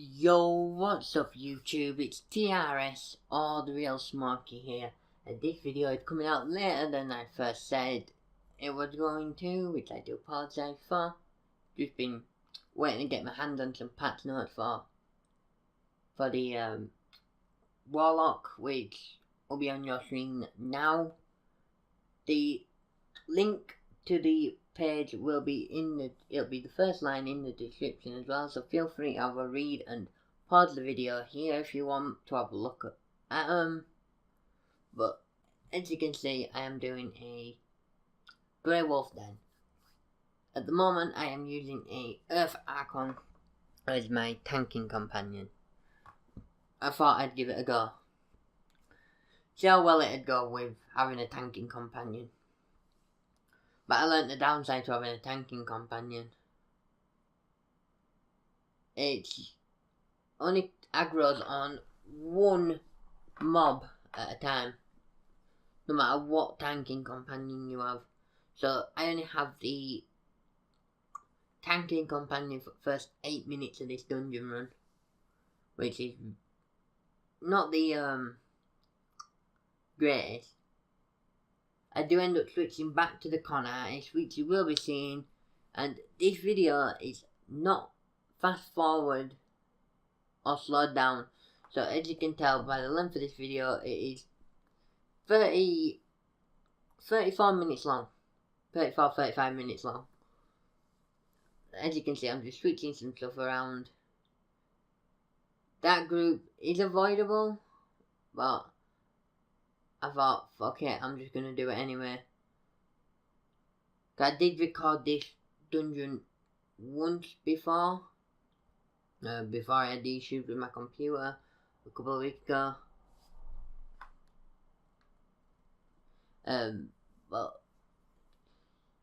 Yo, what's up YouTube? It's TRS or the real Smokey here, and this video is coming out later than I first said it was going to, which I do apologise for. Just been waiting to get my hands on some patch notes for the Warlock, which will be on your screen now. The link to the page will be it'll be the first line in the description as well, so feel free to have a read and pause the video here if you want to have a look at them. But as you can see, I am doing a Grey Wolf Den. At the moment I am using a Earth Archon as my tanking companion. I thought I'd give it a go. See how well it'd go with having a tanking companion. But I learnt the downside to having a tanking companion. It's only aggroes on one mob at a time, no matter what tanking companion you have. So I only have the tanking companion for the first 8 minutes of this dungeon run, which is not the greatest. I do end up switching back to the con artist, which you will be seeing, and this video is not fast forward or slowed down, so as you can tell by the length of this video, it is 34 minutes long, 35 minutes long. As you can see, I'm just switching some stuff around. That group is avoidable, but I thought, fuck it, I'm just gonna do it anyway. I did record this dungeon once before. Before I had issues with my computer a couple of weeks ago. But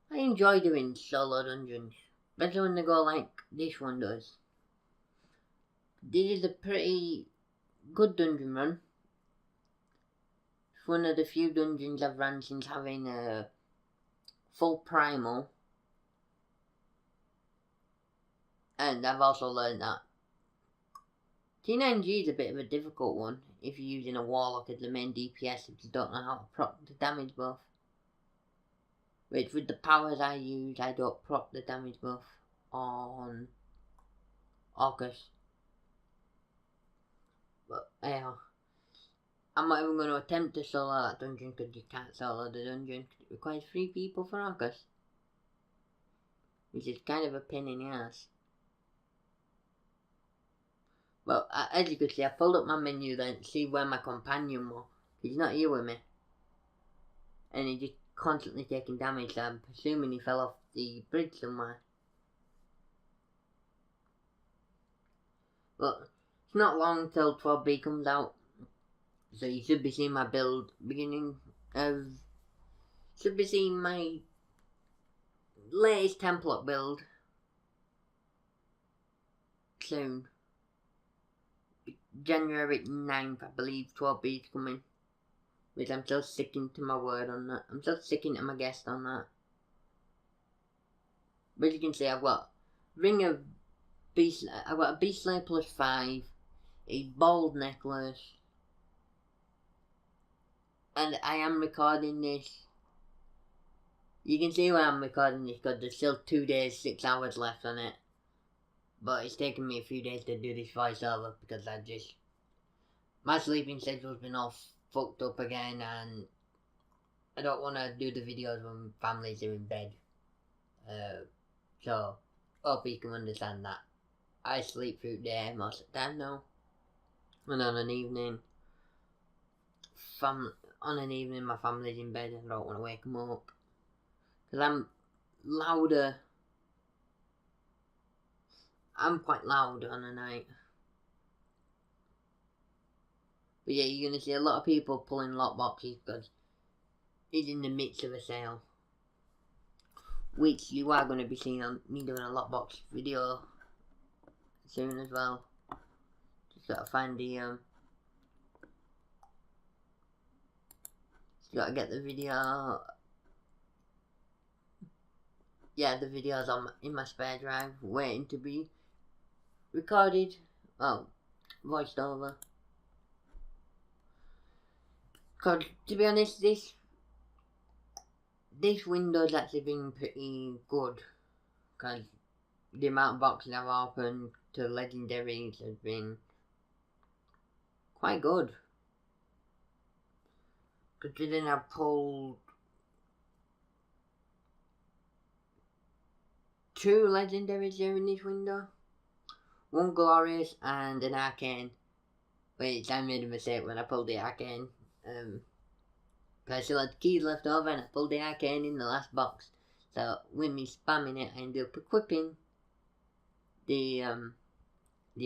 I enjoy doing solo dungeons, especially when they go like this one does. This is a pretty good dungeon run. It's one of the few dungeons I've run since having a full primal. And I've also learned that T9G is a bit of a difficult one if you're using a Warlock as the main DPS if you don't know how to proc the damage buff. Which with the powers I use, I don't proc the damage buff on Orcus. But anyhow, I'm not even going to attempt to solo that dungeon because you can't solo the dungeon. It requires 3 people for Orcus, which is kind of a pain in the ass. Well, as you can see, I pulled up my menu then to see where my companion was. He's not here with me. And he's just constantly taking damage, so I'm presuming he fell off the bridge somewhere. But it's not long till 12B comes out. So you should be seeing my build should be seeing my latest template build soon. January 9th, I believe 12B is coming. Which I'm still sticking to my word on that. I'm still sticking to my guest on that. But as you can see, I've got Ring of Beast. I've got a Beast Slayer plus 5, a Bold Necklace, and I am recording this. You can see why I'm recording this because there's still 2 days, 6 hours left on it. But it's taken me a few days to do this voiceover because my sleeping schedule's been all fucked up again, and I don't want to do the videos when families are in bed. So hope you can understand that. I sleep through the day most of the time now, and on an evening, my family's in bed and I don't want to wake them up because I'm louder. I'm quite loud on a night. But yeah, you're going to see a lot of people pulling lockboxes because it's in the midst of a sale. Which you are going to be seeing on me doing a lockbox video soon as well. Just got to find the just got to get the video. Yeah, the video's in my spare drive waiting to be recorded Oh, voiced over. Cause to be honest, this window's actually been pretty good. Cause the amount of boxes I've opened to legendaries has been quite good. Considering I've pulled 2 legendaries during this window. 1 glorious and an arcane. Which I made a mistake when I pulled the arcane. I still had keys left over and I pulled the arcane in the last box. So with me spamming it, I ended up equipping the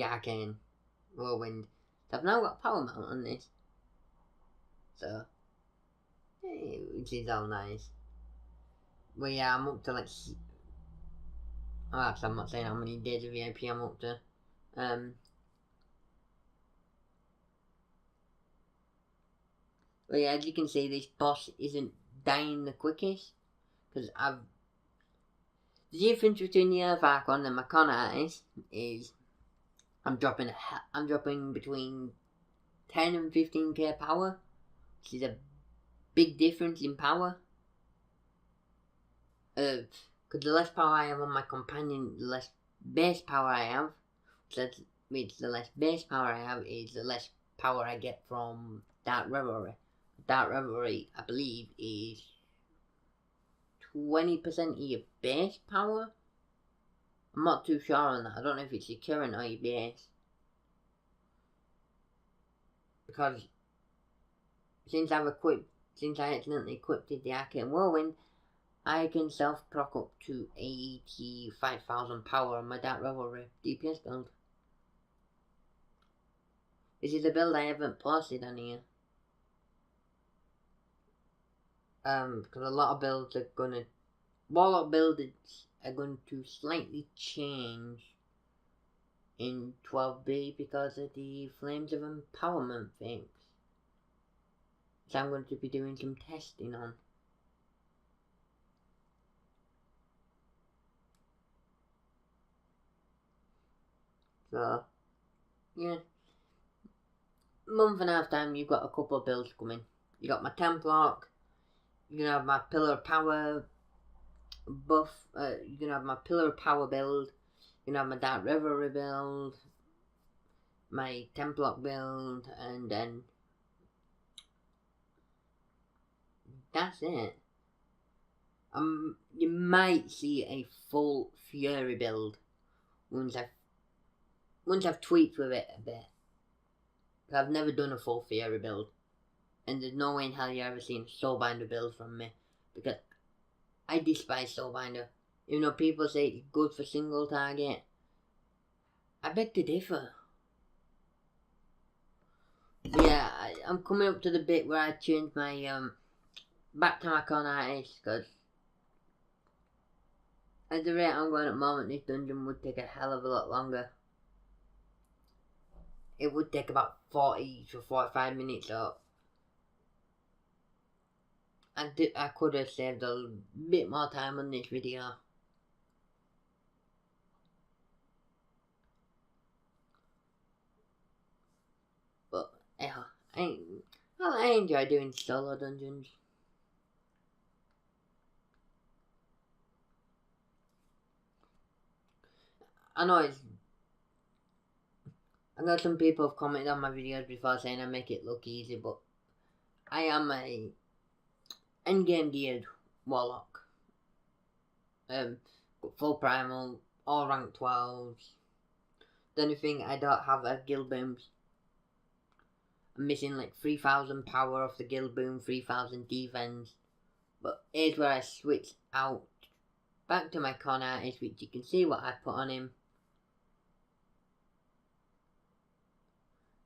arcane whirlwind. So I've now got power mount on this. So which is all nice. Well, yeah, I'm up to like. Oh, actually, I'm not saying how many days of VIP I'm up to. Well, yeah, as you can see, this boss isn't dying the quickest. Because the difference between the Earth Archon and my Con Artist is I'm dropping between 10 and 15k power, which is a big difference in power. Because the less power I have on my companion, the less base power I have. Which the less base power I have is the less power I get from Dark Revelry. Dark Revelry, I believe, is 20% of your base power. I'm not too sure on that. I don't know if it's your current or your base. Because since I accidentally equipped the Arcane Whirlwind, I can self-proc up to 85,000 power on my Dark Revelry DPS build. This is a build I haven't posted on here. Because a lot of builds are gonna... Warlock builds are going to slightly change in 12B because of the Flames of Empowerment things. So I'm going to be doing some testing on. So, yeah. Month and a half time, you've got a couple of builds coming. You got my Templock. You're gonna have my Pillar of Power buff. You're gonna have my Pillar of Power build. You're gonna have my Dark Revelry build. My Templock build. And then that's it. You might see a full Fury build once I've tweaked with it a bit. I've never done a full Fury build, and there's no way in hell you ever seen a Soulbinder build from me, because I despise Soulbinder. Even though people say it's good for single target, I beg to differ. But yeah, I'm coming up to the bit where I change my back to my Con Artist, because at the rate I'm going at the moment, this dungeon would take a hell of a lot longer. It would take about 40 to 45 minutes up. I could have saved a bit more time on this video. But yeah, I enjoy doing solo dungeons. I know I know some people have commented on my videos before saying I make it look easy, but I am a endgame geared warlock. Got full primal, all rank 12s. The only thing I don't have are guild booms. I'm missing like 3,000 power off the guild boom, 3,000 defense. But here's where I switch out back to my Con Artist, which you can see what I put on him.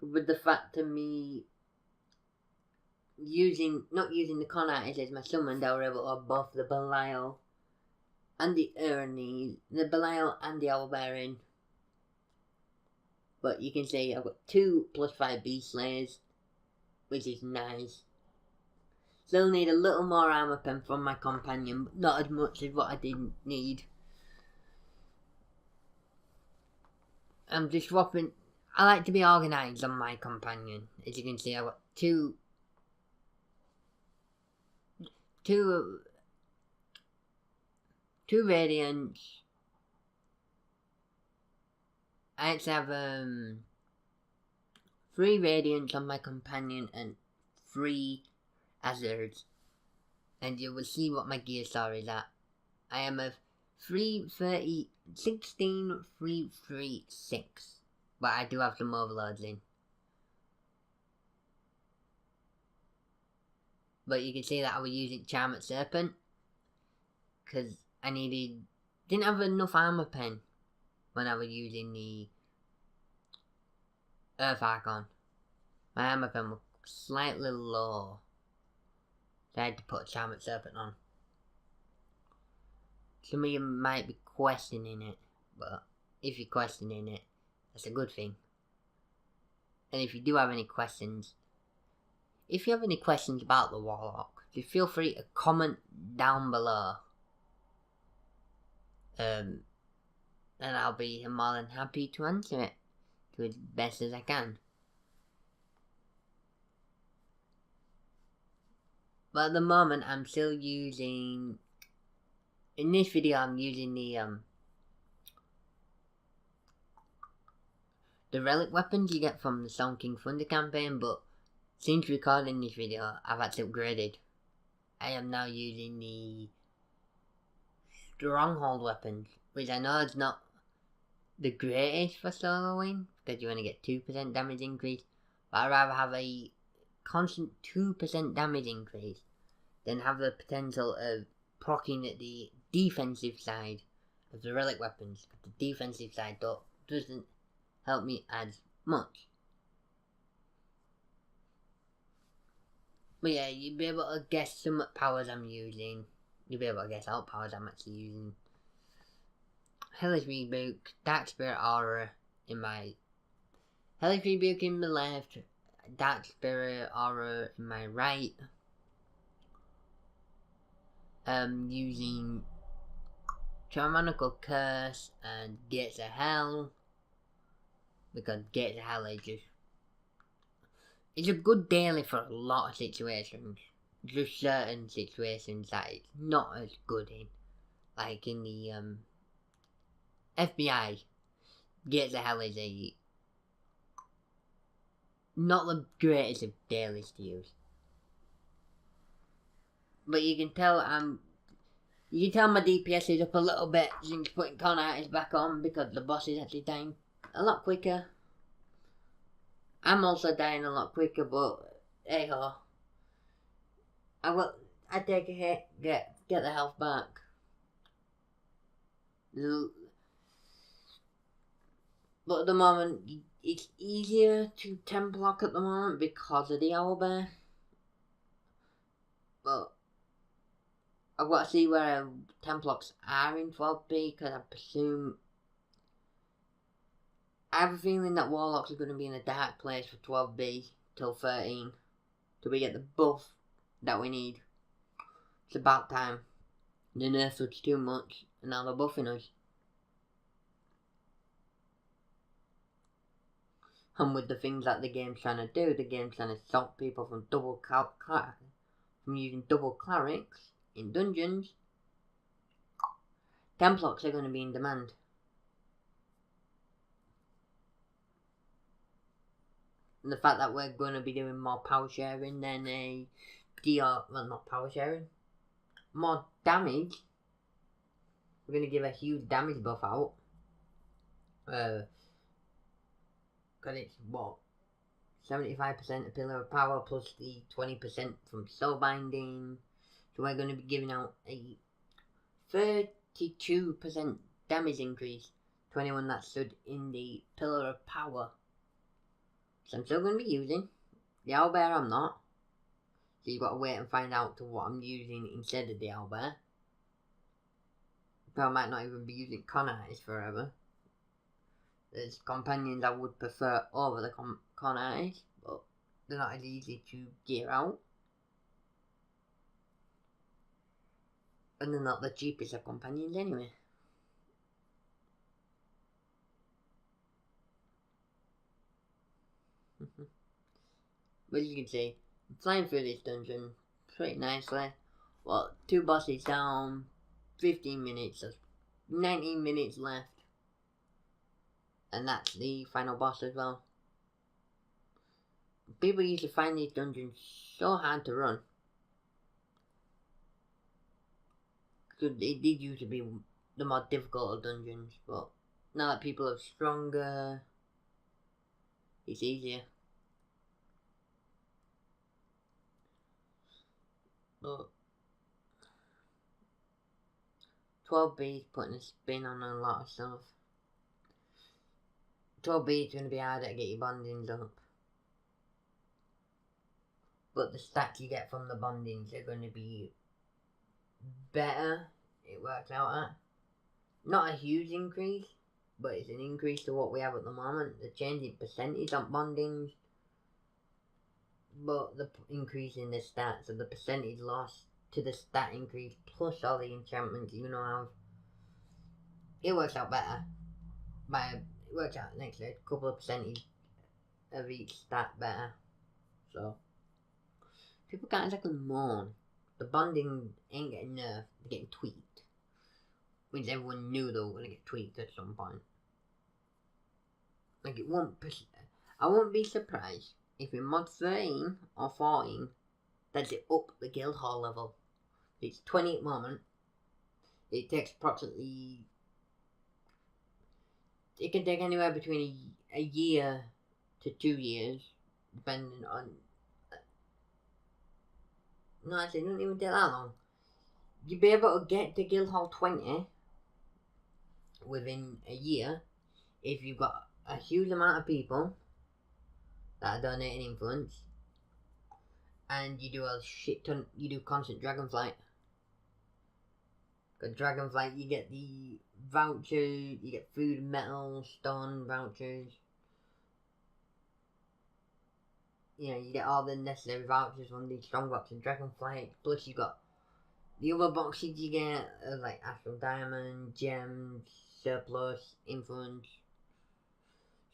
With the fact of me not using the Con Artist as my summon, I was able to buff the Belial and the Ernie, the Belial and the Owlbearing. But you can see I've got 2 +5 Beast Slayers, which is nice. Still need a little more armor pen from my companion, but not as much as what I didn't need. I'm just swapping. I like to be organised on my companion. As you can see, I've got two radiants. I actually have 3 radiants on my companion and 3 hazards. And you will see what my gear star is at. I am a 336, but I do have some overloads in. But you can see that I was using Charm at Serpent because I didn't have enough armor pen when I was using the Earth Archon. My armor pen was slightly low, so I had to put Charm at Serpent on. Some of you might be questioning it, but if you're questioning it, that's a good thing. And if you do have any questions, about the Warlock, just feel free to comment down below. And I'll be more than happy to answer it to as best as I can. But at the moment, I'm still using. In this video, I'm using the relic weapons you get from the Sound King Thunder campaign, but since recording this video, I've actually upgraded. I am now using the Stronghold weapons, which I know is not the greatest for soloing, because you only get 2% damage increase, but I'd rather have a constant 2% damage increase than have the potential of proccing at the defensive side of the relic weapons. The defensive side doesn't help me as much. But yeah, you'll be able to guess some powers I'm using. You'll be able to guess what powers I'm actually using. Hellish Rebuke, Dark Spirit Aura in my... Hellish Rebuke in my left, Dark Spirit Aura in my right. Using Tyrannical Curse and Gates of Hell, because Gates of Hell is just... It's a good daily for a lot of situations. Just certain situations that it's not as good in. Like in the FBI, Gates of Hell is not the greatest of dailies to use. But you can tell my DPS is up a little bit since putting Conitis back on, because the boss is actually dying a lot quicker. I'm also dying a lot quicker, but hey ho. I take a hit, get the health back. But at the moment, it's easier to 10 block at the moment because of the owlbear. But I've got to see where 10 blocks are in 12B, because I presume... I have a feeling that Warlocks are going to be in a dark place for 12B till 13 till we get the buff that we need. It's about time. The nerf was too much and now they're buffing us. And with the things that the game's trying to do, the game's trying to stop people from using double clerics in dungeons. 10 blocks are going to be in demand. And the fact that we're going to be doing more power sharing than not power sharing, more damage. We're going to give a huge damage buff out. Because it's what? 75% of Pillar of Power plus the 20% from Soulbinding. So we're going to be giving out a 32% damage increase to anyone that stood in the Pillar of Power. So I'm still going to be using the owlbear. I'm not. So you've got to wait and find out to what I'm using instead of the owlbear. But I might not even be using Conitis forever. There's companions I would prefer over the Conitis, but they're not as easy to gear out. And they're not the cheapest of companions anyway. But as you can see, I'm flying through this dungeon pretty nicely. Well, 2 bosses down, 15 minutes, so 19 minutes left. And that's the final boss as well. People used to find these dungeons so hard to run. Because it did used to be the more difficult of dungeons, but now that people are stronger, it's easier. But 12B is putting a spin on a lot of stuff. 12B is going to be harder to get your bondings up. But the stats you get from the bondings are going to be better, it works out at. Not a huge increase, but it's an increase to what we have at the moment. The changing percentage on bondings, but the increase in the stats, so the percentage loss to the stat increase plus all the enchantments you know have, it works out better. It works out next to a couple of percentage of each stat better. So people can't exactly mourn. The bonding ain't getting nerfed, they're getting tweaked. Which everyone knew they were going to get tweaked at some point. Like it won't. I won't be surprised if in mod 13 or 14 that they up the guild hall level. It's 20 at the moment. It takes approximately. It can take anywhere between a year to 2 years, depending on. No, actually, it doesn't even take that long. You'll be able to get to guild hall 20 within a year if you've got a huge amount of people that are donating influence and you do a shit ton, you do constant dragonflight. Because dragonflight, you get the vouchers, you get food, metal, stone vouchers. You know, you get all the necessary vouchers from the strong box and dragonflight, plus you got the other boxes you get, like Astral Diamond, Gems, Surplus, Influence.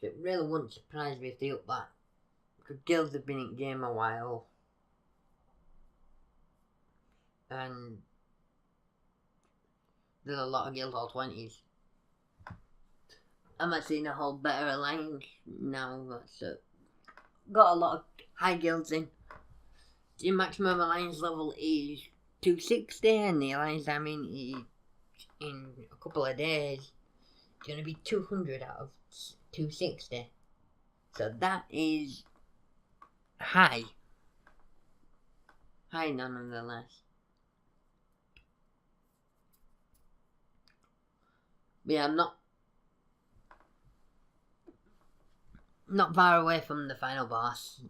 So it really wouldn't surprise me if they up that. Because guilds have been in game a while. And there's a lot of guild hall 20s. I'm not seeing a whole better alliance now. That's got a lot of high guilds in. The maximum alliance level is 260, and the alliance I'm in is in a couple of days. It's going to be 200 out of 260. So that is high. High nonetheless. But yeah, I'm not far away from the final boss.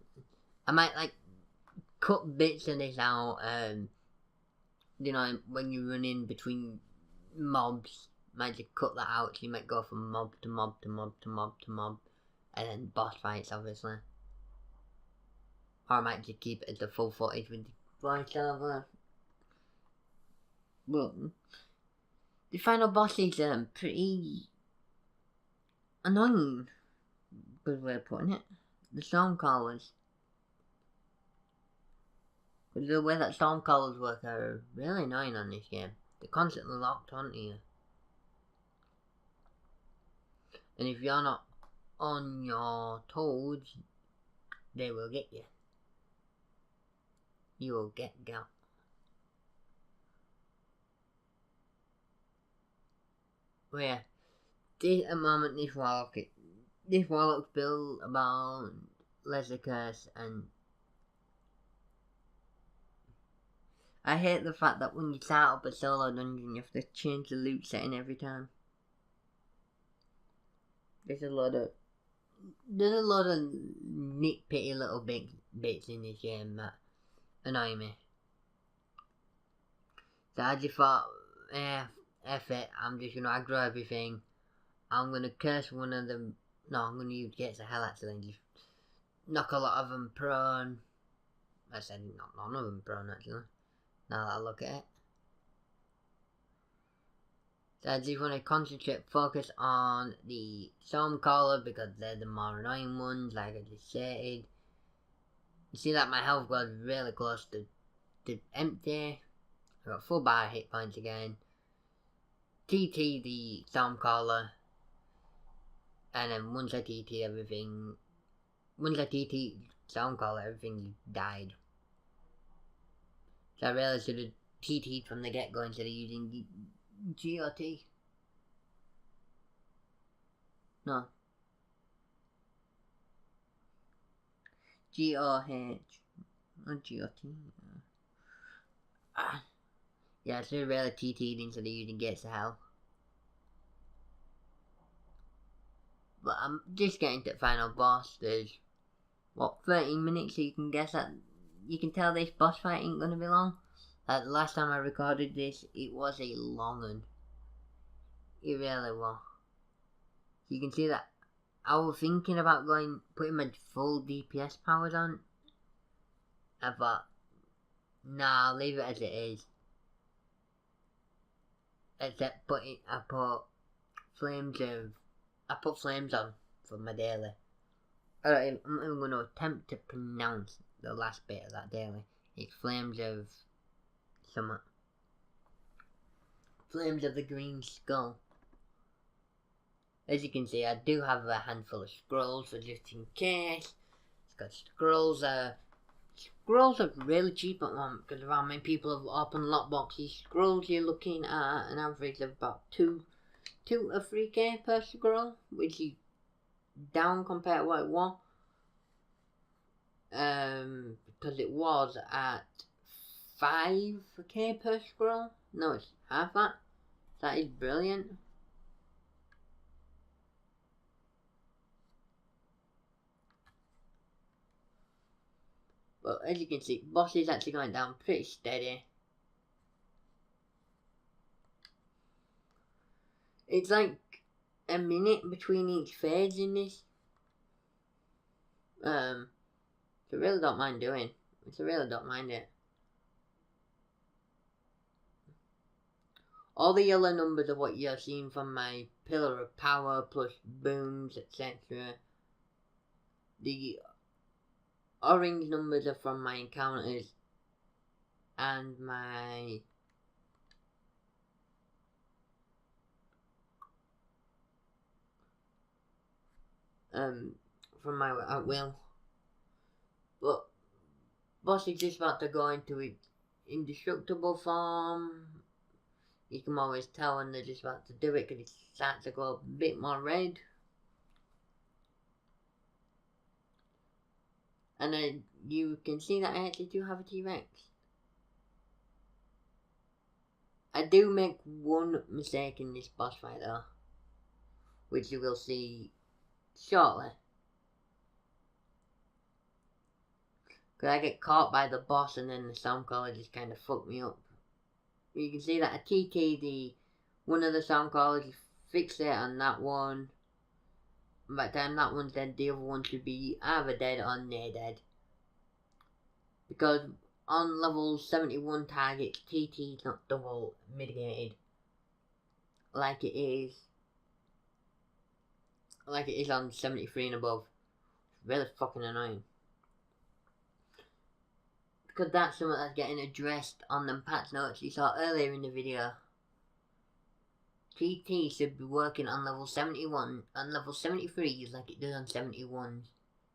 I might like cut bits of this out, you know, when you run in between mobs, might just cut that out, so you might go from mob to mob to mob to mob to mob, and then boss fights obviously. Or I might just keep it as the full footage with the voiceover. But the final boss is pretty annoying, good way of putting it. The Stormcallers. Because the way that Stormcallers work are really annoying on this game. They're constantly locked onto you. And if you're not on your toes, they will get you. You will get got. Well, yeah. At the moment, this warlock's built about Lesser Curse, and I hate the fact that when you start up a solo dungeon, you have to change the loot setting every time. There's a lot of nitpicky little bits in this game that annoy me. So I just thought, F it, I'm just gonna aggro everything. I'm gonna curse one of them. No, I'm gonna use Gates of Hell actually and just knock a lot of them prone. I said not none of them prone actually. Now that I look at it. So I just want to concentrate, focus on the Stormcaller because they're the more annoying ones, like I just said. You see that my health goes really close to empty. I got full bar hit points again. TT the Stormcaller, and then once I TT everything, once I TT Stormcaller, everything died. So I really should have TT'd from the get-go instead of using GOT. No. GOH. Not GOT. Yeah, I should have really TT'd instead of using Gates of Hell. But I'm just getting to the final boss. There's, what, 13 minutes, so you can guess that. You can tell this boss fight ain't gonna be long. Like, the last time I recorded this, it was a long one. It really was. You can see that I was thinking about putting my full DPS powers on. I thought, nah, I'll leave it as it is. Except I put flames on for my daily. I'm not even going to attempt to pronounce the last bit of that daily. It's flames of something. Flames of the Green Skull. As you can see, I do have a handful of scrolls, so just in case. It's got scrolls. Scrolls are really cheap at the moment because of how many people have opened lockboxes. Scrolls, you're looking at an average of about 2 or 3k per scroll, which is down compared to what it was. Because it was at 5k per scroll. No, it's half that. That is brilliant. But as you can see, boss is actually going down pretty steady. It's like a minute between each phase in this. So I really don't mind doing. I really don't mind it. All the yellow numbers are what you're seeing from my Pillar of Power plus booms, etc. The orange numbers are from my encounters and my from my at will. But boss is just about to go into its indestructible form. You can always tell when they're just about to do it because it starts to go a bit more red. And then you can see that I actually do have a T-Rex. I do make one mistake in this boss fight though, which you will see shortly. Because I get caught by the boss and then the Stormcaller just kind of fucked me up. You can see that I TT one of the Stormcallers, fixed it on that one. By the time that one's dead, the other one should be either dead or near dead. Because on level 71 targets, TT is not double mitigated like it is on 73 and above. It's really fucking annoying. Because that's something that's getting addressed on them patch notes you saw earlier in the video. TT should be working on level 71, on level 73 like it does on 71.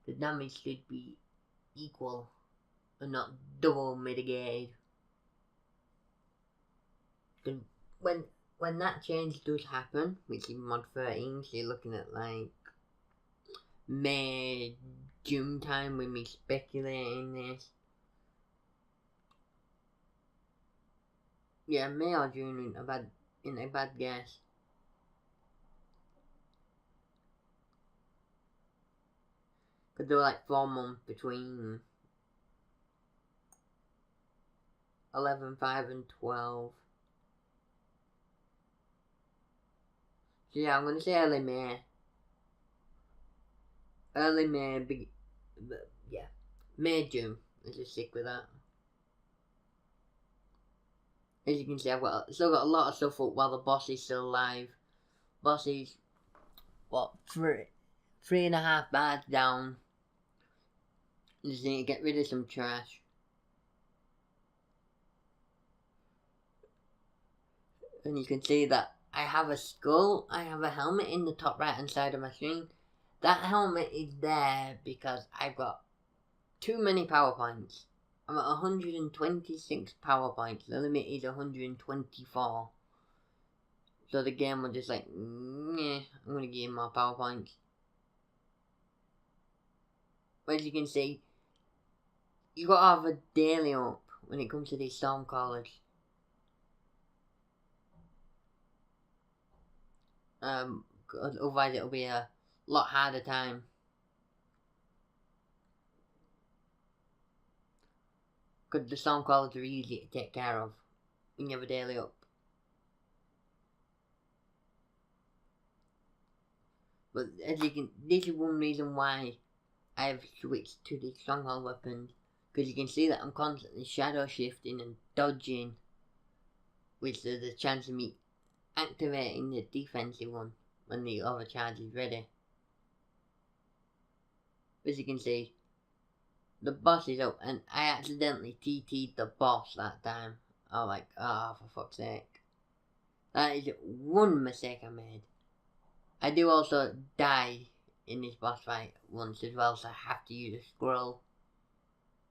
The damage should be equal and not double mitigated. When that change does happen, which is mod 13, so you're looking at like May, June time when we speculating this. Yeah, May or June in a bad guess. Because there were like 4 months between 11, 5 and 12. So yeah, I'm going to say early May. Early May, yeah. May, June. Let's just stick with that. As you can see, still got a lot of stuff up while the boss is still alive. Boss is, what, 3.5 bars down. Just need to get rid of some trash. And you can see that I have a skull, I have a helmet in the top right hand side of my screen. That helmet is there because I've got too many power points. I'm at 126 power points. The limit is 124. So the game was just like, nah, I'm gonna give him more power points. But as you can see, you gotta have a daily up when it comes to these stormcallers. Otherwise it'll be a lot harder time. Because the stormcallers are easy to take care of when you have a daily up. But as you can, this is one reason why I have switched to the stronghold weapons. Because you can see that I'm constantly shadow shifting and dodging, which there's a chance of me activating the defensive one when the overcharge is ready. As you can see, the boss is up, and I accidentally TT'd the boss that time. I was like, oh, for fuck's sake. That is one mistake I made. I do also die in this boss fight once as well, so I have to use a scroll.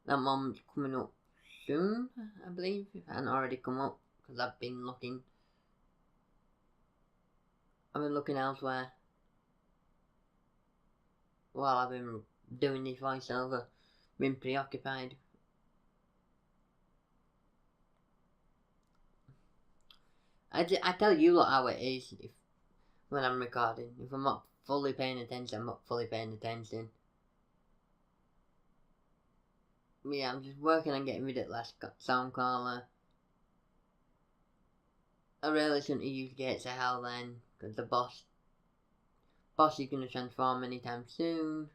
That moment's coming up soon, I believe. It hasn't already come up, because I've been looking. I've been looking elsewhere while I've been doing this voiceover. Been preoccupied. I tell you lot how it is when I'm recording. If I'm not fully paying attention, I'm not fully paying attention. Yeah, I'm just working on getting rid of last sound caller. I really shouldn't have used Gates of Hell then, because the boss is going to transform anytime soon.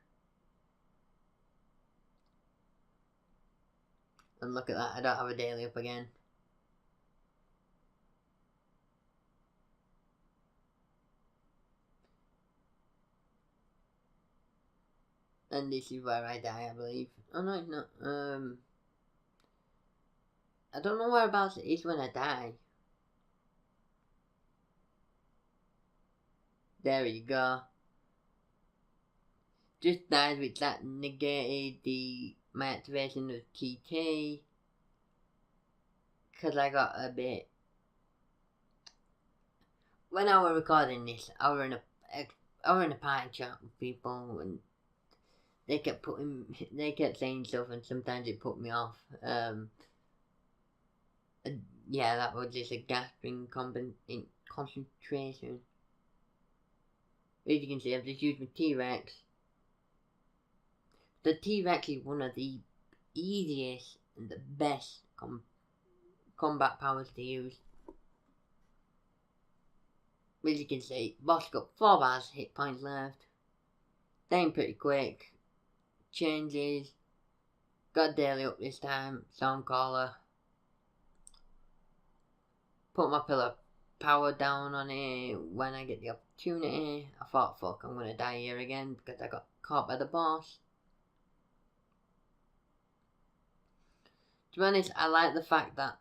And look at that, I don't have a daily up again. And this is where I die, I believe. Oh no, it's not. I don't know whereabouts it is when I die. There you go. Just died, which that negated my activation of TT. Because I got a bit... When I was recording this, I was in a party chat with people, and they kept saying stuff, and sometimes it put me off. Yeah, that was just a gasping in concentration. As you can see, I've just used my T-Rex. The T-Rex is one of the easiest and the best combat powers to use. As you can see, boss got 4 bars hit points left. Dying pretty quick. Changes. Got daily up this time. Soundcaller. Put my pillar power down on it when I get the opportunity. I thought, fuck, I'm gonna die here again because I got caught by the boss. To be honest, I like the fact that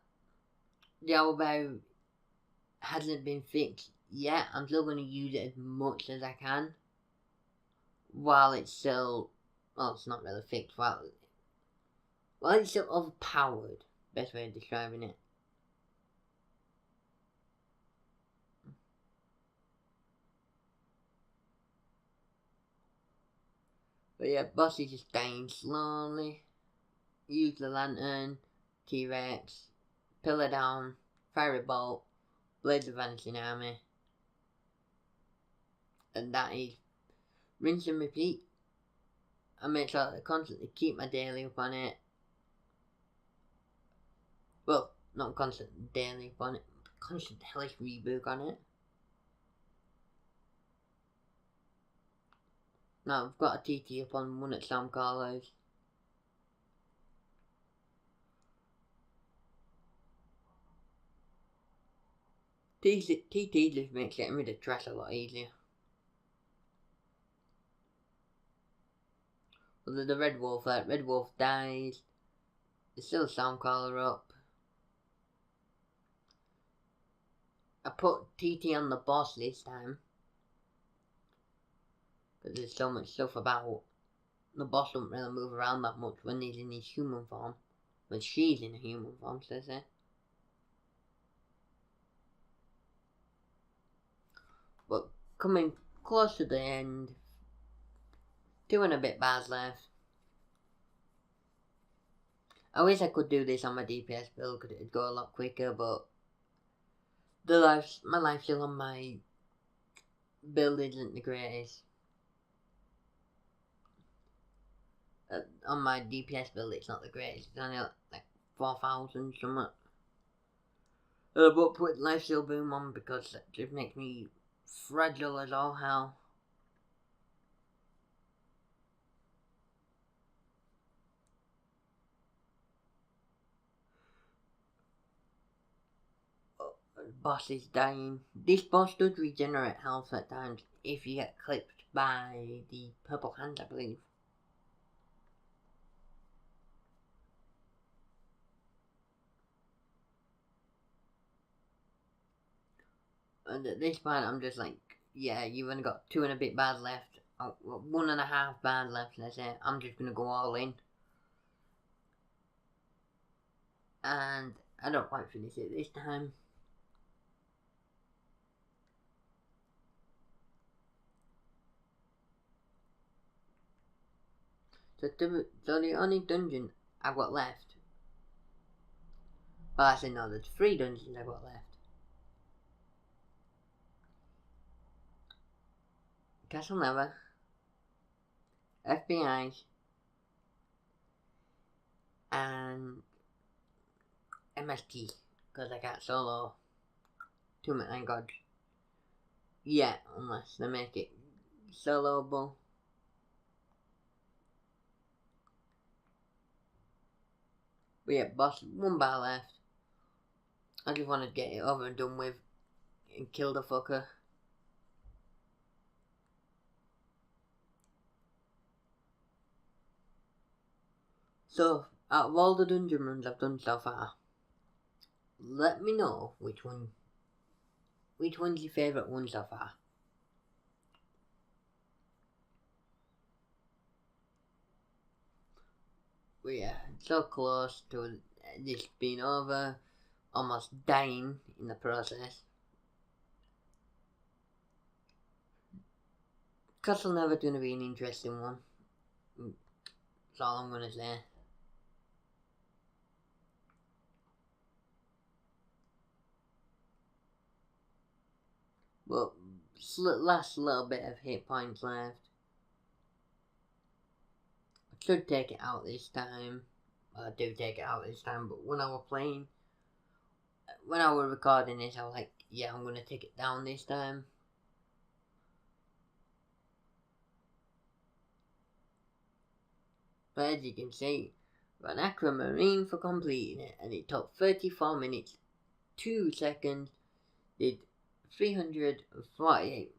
the elbow hasn't been fixed yet. I'm still going to use it as much as I can while it's still, well, it's not really fixed, while it's still overpowered, best way of describing it. But yeah, boss is just dying slowly. Use the lantern, T-Rex, pillar down, fiery bolt, blades of vanishing army. And that is rinse and repeat. I make sure that I constantly keep my daily up on it. Well, not constant daily up on it, constant hellish reboot on it. Now I've got a TT up on one at Sam Carlos. TT just makes getting rid of trash a lot easier. Well, the Red Wolf dies. There's still a Soundcaller up. I put TT on the boss this time. Because there's so much stuff about. The boss don't really move around that much when he's in his human form. When she's in a human form, so to say. But coming close to the end. 2 and a bit bars left. I wish I could do this on my DPS build because it'd go a lot quicker, but my life steal on my build isn't the greatest. On my DPS build it's not the greatest, it's only like 4,000 something. But put life steal boom on because that just makes me fragile as all hell. Boss is dying. This boss does regenerate health at times if you get clipped by the purple hand, I believe. And at this point I'm just like, yeah, you've only got 2 and a bit bars left. 1.5 bars left, let's say. I'm just gonna go all in. And I don't quite finish it this time. So the only dungeon I've got left. Well, actually no, there's 3 dungeons I've got left. Castle Never, FBI, and MST, because I got solo 2 Midnight Gods. Yeah, unless they make it soloable. But yeah, boss, 1 bar left. I just want to get it over and done with and kill the fucker. So, out of all the dungeon runs I've done so far, let me know which one's your favourite one so far. But yeah, so close to this being over, almost dying in the process. Castle Never gonna be an interesting one. That's all I'm gonna say. But last little bit of hit points left. I should take it out this time. Well, I do take it out this time, but when I was recording this, I was like, yeah, I'm gonna take it down this time. But as you can see, got an aquamarine for completing it, and it took 34 minutes, 2 seconds, did 348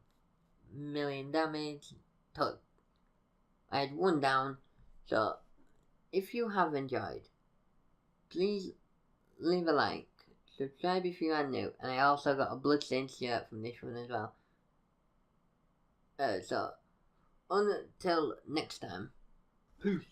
million damage, I had 1 down. So if you have enjoyed, please leave a like, subscribe if you are new, and I also got a bloodstained shirt from this one as well. So until next time, peace.